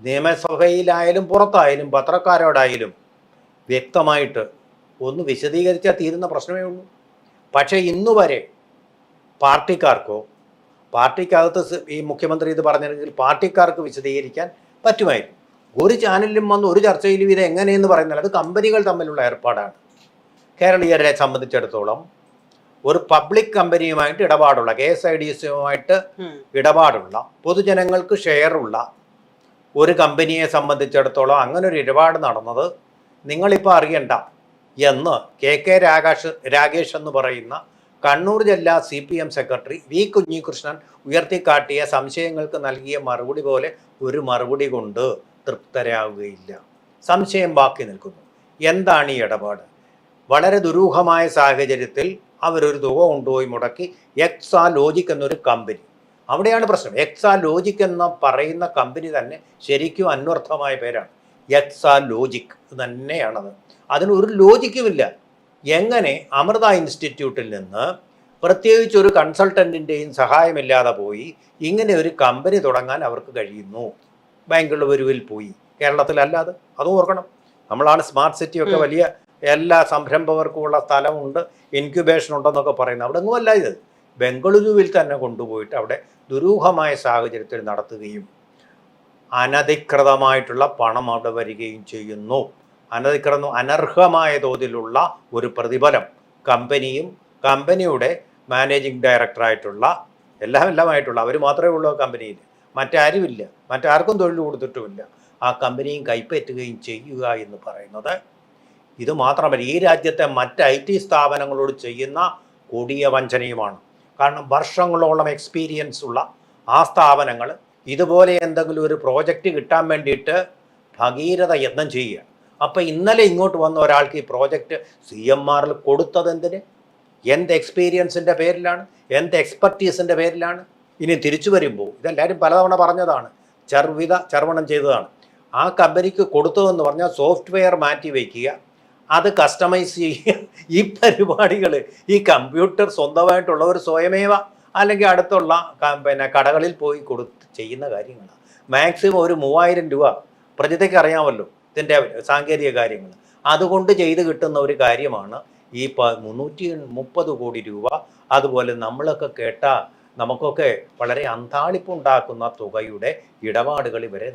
നിയമസഭയിലായാലും പുറത്തായാലും പത്രക്കാരോടായാലും വ്യക്തമായിട്ട് ഒന്ന് വിശദീകരിച്ചാൽ തീരുന്ന പ്രശ്നമേ ഉള്ളൂ. പക്ഷേ ഇന്നുവരെ പാർട്ടിക്കാർക്കോ, പാർട്ടിക്കകത്ത് ഈ മുഖ്യമന്ത്രി ഇത് പറഞ്ഞിരുന്നെങ്കിൽ പാർട്ടിക്കാർക്ക് വിശദീകരിക്കാൻ പറ്റുമായിരുന്നു. ഒരു ചാനലിലും വന്ന് ഒരു ചർച്ചയിലും ഇത് എങ്ങനെയെന്ന് പറയുന്നില്ല. അത് കമ്പനികൾ തമ്മിലുള്ള ഏർപ്പാടാണ്. കേരളീയരെ സംബന്ധിച്ചിടത്തോളം ഒരു പബ്ലിക് കമ്പനിയുമായിട്ട് ഇടപാടുള്ള, KSIDCയുമായിട്ട് ഇടപാടുള്ള, പൊതുജനങ്ങൾക്ക് ഷെയറുള്ള ഒരു കമ്പനിയെ സംബന്ധിച്ചിടത്തോളം അങ്ങനെ ഒരു ഇടപാട് നടന്നത് നിങ്ങളിപ്പോൾ അറിയണ്ട എന്ന് KK രാഗേഷ് എന്ന് പറയുന്ന കണ്ണൂർ ജില്ലാ CPM സെക്രട്ടറി V കുഞ്ഞികൃഷ്ണൻ ഉയർത്തിക്കാട്ടിയ സംശയങ്ങൾക്ക് നൽകിയ മറുപടി പോലെ ഒരു മറുപടി കൊണ്ട് തൃപ്തരാകുകയില്ല. സംശയം ബാക്കി നിൽക്കുന്നു. എന്താണ് ഈ ഇടപാട്? വളരെ ദുരൂഹമായ സാഹചര്യത്തിൽ അവരൊരു തുക കൊണ്ടുപോയി മുടക്കി എക്സാലോജിക് എന്നൊരു കമ്പനി. അവിടെയാണ് പ്രശ്നം. എക്സാലോജിക് എന്ന് പറയുന്ന കമ്പനി തന്നെ ശരിക്കും അന്വർത്ഥമായ പേരാണ്. എക്സാലോജിക് തന്നെയാണത്. അതിനൊരു ലോജിക്കുമില്ല. എങ്ങനെ അമൃത ഇൻസ്റ്റിറ്റ്യൂട്ടിൽ നിന്ന് പ്രത്യേകിച്ച് ഒരു കൺസൾട്ടൻറ്റിൻ്റെയും സഹായമില്ലാതെ പോയി ഇങ്ങനെ ഒരു കമ്പനി തുടങ്ങാൻ അവർക്ക് കഴിയുന്നു? ബാംഗ്ലൂരുവിൽ പോയി, കേരളത്തിലല്ലാതെ. അത് ഓർക്കണം. നമ്മളാണ് സ്മാർട്ട് സിറ്റിയൊക്കെ വലിയ എല്ലാ സംരംഭകർക്കുമുള്ള സ്ഥലമുണ്ട്, ഇൻക്യുബേഷൻ ഉണ്ടെന്നൊക്കെ പറയുന്നത്. അവിടെ ഒന്നുമല്ല ഇത്. ബംഗളൂരുവിൽ തന്നെ കൊണ്ടുപോയിട്ട് അവിടെ ദുരൂഹമായ സാഹചര്യത്തിൽ നടത്തുകയും അനധികൃതമായിട്ടുള്ള പണം അവിടെ വരികയും ചെയ്യുന്നു. അനർഹമായ തോതിലുള്ള ഒരു കമ്പനിയും കമ്പനിയുടെ മാനേജിംഗ് ഡയറക്ടറായിട്ടുള്ള എല്ലാമായിട്ടുള്ള അവർ മാത്രമേ ഉള്ളൂ കമ്പനിയിൽ. മറ്റാരുമില്ല, മറ്റാർക്കും തൊഴിൽ കൊടുത്തിട്ടുമില്ല. ആ കമ്പനിയും കൈപ്പറ്റുകയും ചെയ്യുക എന്ന് പറയുന്നത് ഇത് മാത്രമല്ല, ഈ രാജ്യത്തെ മറ്റ് IT സ്ഥാപനങ്ങളോട് ചെയ്യുന്ന കൊടിയ വഞ്ചനയുമാണ്. കാരണം വർഷങ്ങളോളം എക്സ്പീരിയൻസ് ഉള്ള ആ സ്ഥാപനങ്ങൾ ഇതുപോലെ എന്തെങ്കിലും ഒരു പ്രോജക്റ്റ് കിട്ടാൻ വേണ്ടിയിട്ട് ഭഗീരഥ യത്നം ചെയ്യുക. അപ്പോൾ ഇന്നലെ ഇങ്ങോട്ട് വന്ന ഒരാൾക്ക് ഈ പ്രോജക്റ്റ് CMRൽ കൊടുത്തത് എന്തിന്? എന്ത് എക്സ്പീരിയൻസിൻ്റെ പേരിലാണ്? എന്ത് എക്സ്പെർട്ടീസിൻ്റെ പേരിലാണ്? ഇനി തിരിച്ചു വരുമ്പോൾ ഇതെല്ലാവരും പലതവണ പറഞ്ഞതാണ്, ചർവണം ചെയ്തതാണ്. ആ കമ്പനിക്ക് കൊടുത്തതെന്ന് പറഞ്ഞാൽ സോഫ്റ്റ്വെയർ മാറ്റി വയ്ക്കുക, അത് കസ്റ്റമൈസ് ചെയ്യുക. ഈ പരിപാടികൾ ഈ കമ്പ്യൂട്ടർ സ്വന്തമായിട്ടുള്ളവർ സ്വയമേവ അല്ലെങ്കിൽ അടുത്തുള്ള കടകളിൽ പോയി ചെയ്യുന്ന കാര്യങ്ങളാണ്. മാക്സിമം ഒരു 3000 രൂപ, പ്രജിതയ്ക്ക് അറിയാമല്ലോ ഇതിൻ്റെ സാങ്കേതിക കാര്യങ്ങൾ, അതുകൊണ്ട് ചെയ്ത് കിട്ടുന്ന ഒരു കാര്യമാണ് ഈ 330 കോടി രൂപ. അതുപോലെ നമ്മളൊക്കെ നമുക്കൊക്കെ വളരെ അന്താളിപ്പുണ്ടാക്കുന്ന തുകയുടെ ഇടപാടുകൾ ഇവരെ